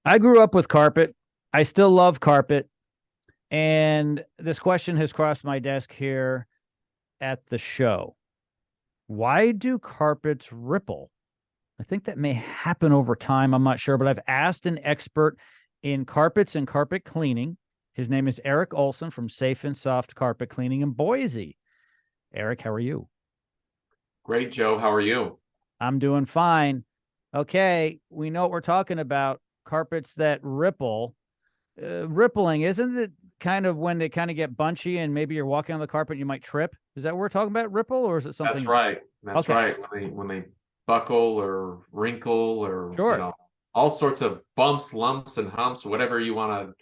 I grew up with carpet. I still love carpet. And this question has crossed my desk here at the show. Why do carpets ripple? I think that may happen over time. I'm not sure, but I've asked an expert in carpets and carpet cleaning. His name is Erik Olson from Safe and Soft Carpet Cleaning in Boise. Erik, how are you? Great, Joe. How are you? I'm doing fine. Okay, we know what we're talking about. Carpets that ripple. Rippling, isn't it kind of when they kind of get bunchy and maybe you're walking on the carpet and you might trip? Is that what we're talking about, ripple, or is it That's something else? right. That's Okay, right. When they buckle or wrinkle or sure. all sorts of bumps, lumps, and humps, whatever you want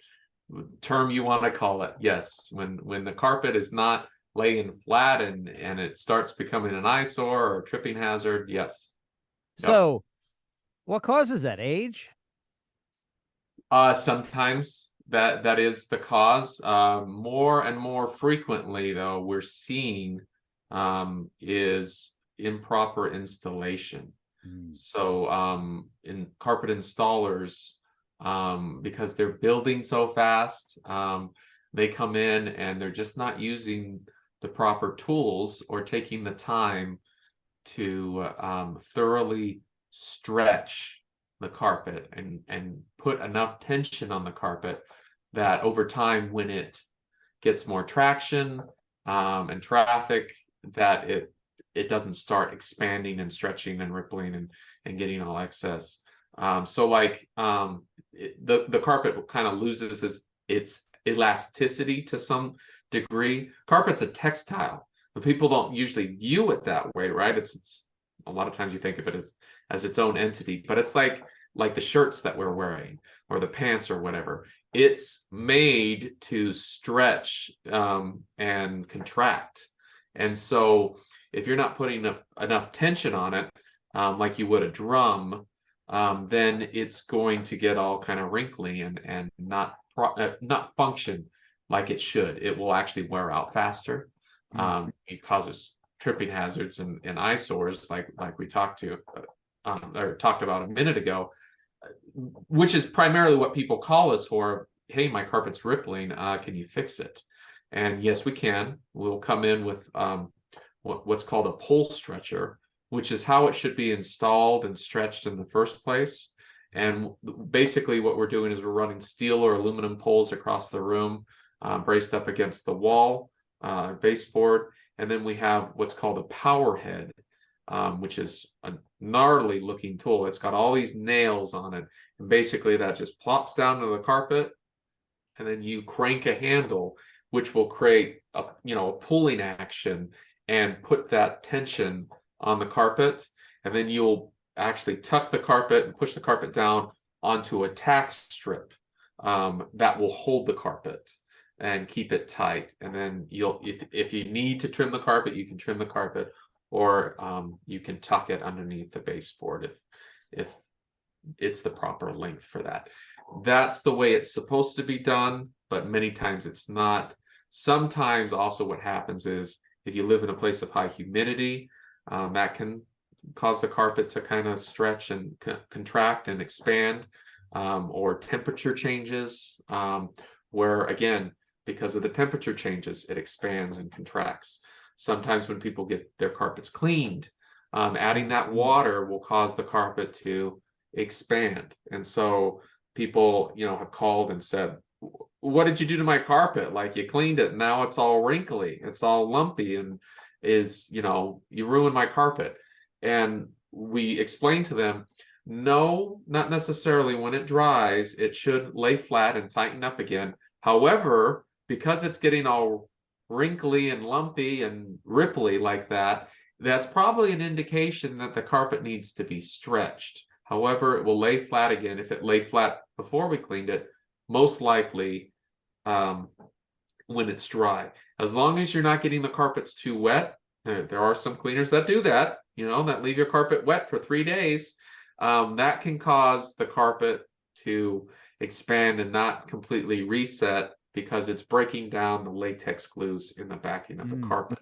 to term you want to call it. Yes, when the carpet is not laying flat and it starts becoming an eyesore or a tripping hazard. Yes. Yep. So, what causes that? Age? Sometimes that is the cause. More and more frequently, though, we're seeing is improper installation. Mm. So in carpet installers, because they're building so fast, they come in and they're just not using the proper tools or taking the time to thoroughly stretch the carpet and put enough tension on the carpet that over time, when it gets more traction and traffic, that it doesn't start expanding and stretching and rippling and getting all excess. So the carpet kind of loses its elasticity to some degree. Carpet's a textile, but people don't usually view it that way, right? It's a lot of times you think of it as its own entity, but it's like the shirts that we're wearing or the pants or whatever. It's made to stretch and contract. And so if you're not putting enough tension on it, like you would a drum, then it's going to get all kind of wrinkly and not function like it should. It will actually wear out faster. Mm. It causes tripping hazards and eyesores, like we talked or talked about a minute ago, which is primarily what people call us for. Hey, my carpet's rippling. Can you fix it? And yes, we can. We'll come in with what's called a pole stretcher, which is how it should be installed and stretched in the first place. And basically, what we're doing is we're running steel or aluminum poles across the room, braced up against the wall, baseboard, and then we have what's called a power head, which is a gnarly looking tool. It's got all these nails on it, and basically that just plops down to the carpet, and then you crank a handle, which will create a pulling action and put that tension on the carpet, and then you'll actually tuck the carpet and push the carpet down onto a tack strip that will hold the carpet and keep it tight. And then if you need to trim the carpet, you can trim the carpet, or you can tuck it underneath the baseboard if it's the proper length for that. That's the way it's supposed to be done, but many times it's not. Sometimes also what happens is if you live in a place of high humidity, that can cause the carpet to kind of stretch and contract and expand, or temperature changes, where again, because of the temperature changes, it expands and contracts. Sometimes when people get their carpets cleaned, adding that water will cause the carpet to expand. And so people, have called and said, what did you do to my carpet? Like, you cleaned it, now it's all wrinkly, it's all lumpy, and you ruined my carpet. And we explained to them, no, not necessarily. When it dries, it should lay flat and tighten up again. However, because it's getting all wrinkly and lumpy and ripply like that, that's probably an indication that the carpet needs to be stretched. However, it will lay flat again. If it laid flat before we cleaned it, most likely when it's dry. As long as you're not getting the carpets too wet, there are some cleaners that do that, that leave your carpet wet for 3 days. That can cause the carpet to expand and not completely reset because it's breaking down the latex glues in the backing of the Mm. carpet.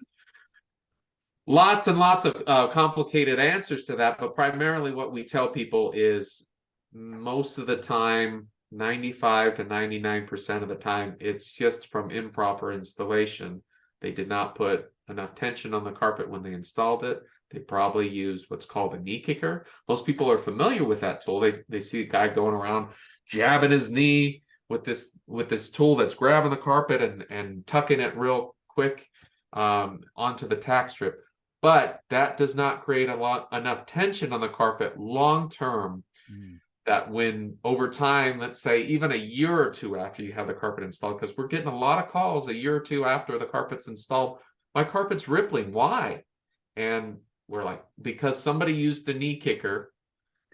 Lots and lots of complicated answers to that, but primarily what we tell people is most of the time, 95 to 99% of the time, it's just from improper installation. They did not put enough tension on the carpet when they installed it. They probably used what's called a knee kicker. Most people are familiar with that tool. They see a guy going around jabbing his knee with this tool that's grabbing the carpet and tucking it real quick onto the tack strip. But that does not create enough tension on the carpet long term. That when over time, let's say even a year or two after you have the carpet installed, because we're getting a lot of calls a year or two after the carpet's installed, my carpet's rippling, why? And we're like, because somebody used a knee kicker,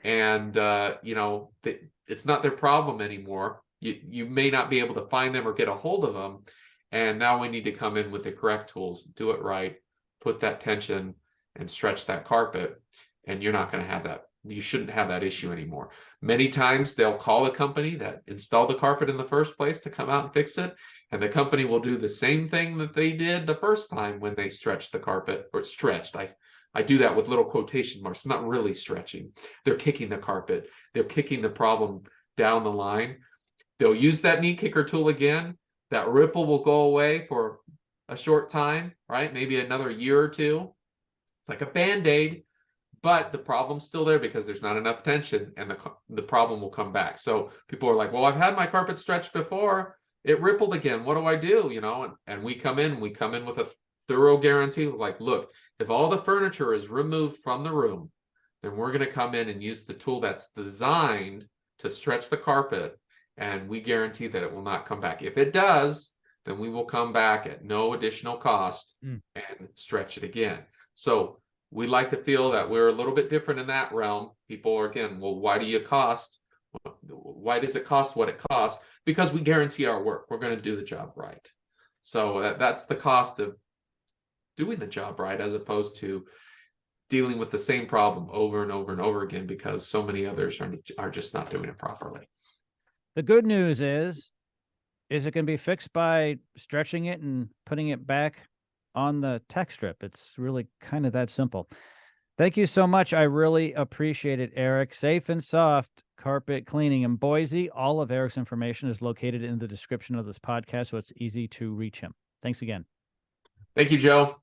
and it's not their problem anymore. You may not be able to find them or get a hold of them, and now we need to come in with the correct tools, do it right, put that tension and stretch that carpet, and you're not going to have that. You shouldn't have that issue anymore. Many times they'll call the company that installed the carpet in the first place to come out and fix it. And the company will do the same thing that they did the first time when they stretched the carpet, or stretched. I do that with little quotation marks. It's not really stretching. They're kicking the carpet. They're kicking the problem down the line. They'll use that knee kicker tool again. That ripple will go away for a short time, right? Maybe another year or two. It's like a Band-Aid. But the problem's still there because there's not enough tension, and the problem will come back. So people are like, well, I've had my carpet stretched before. It rippled again. What do I do? And we come in with a thorough guarantee. Like, look, if all the furniture is removed from the room, then we're going to come in and use the tool that's designed to stretch the carpet. And we guarantee that it will not come back. If it does, then we will come back at no additional cost and stretch it again. So we like to feel that we're a little bit different in that realm. People are, again, well, why does it cost what it costs? Because we guarantee our work. We're going to do the job right. So that's the cost of doing the job right, as opposed to dealing with the same problem over and over and over again because so many others are just not doing it properly. The good news is it can be fixed by stretching it and putting it back on the tack strip. It's really kind of that simple. Thank you so much. I really appreciate it, Erik. Safe and Soft Carpet Cleaning in Boise. All of Erik's information is located in the description of this podcast, so it's easy to reach him. Thanks again. Thank you, Joe.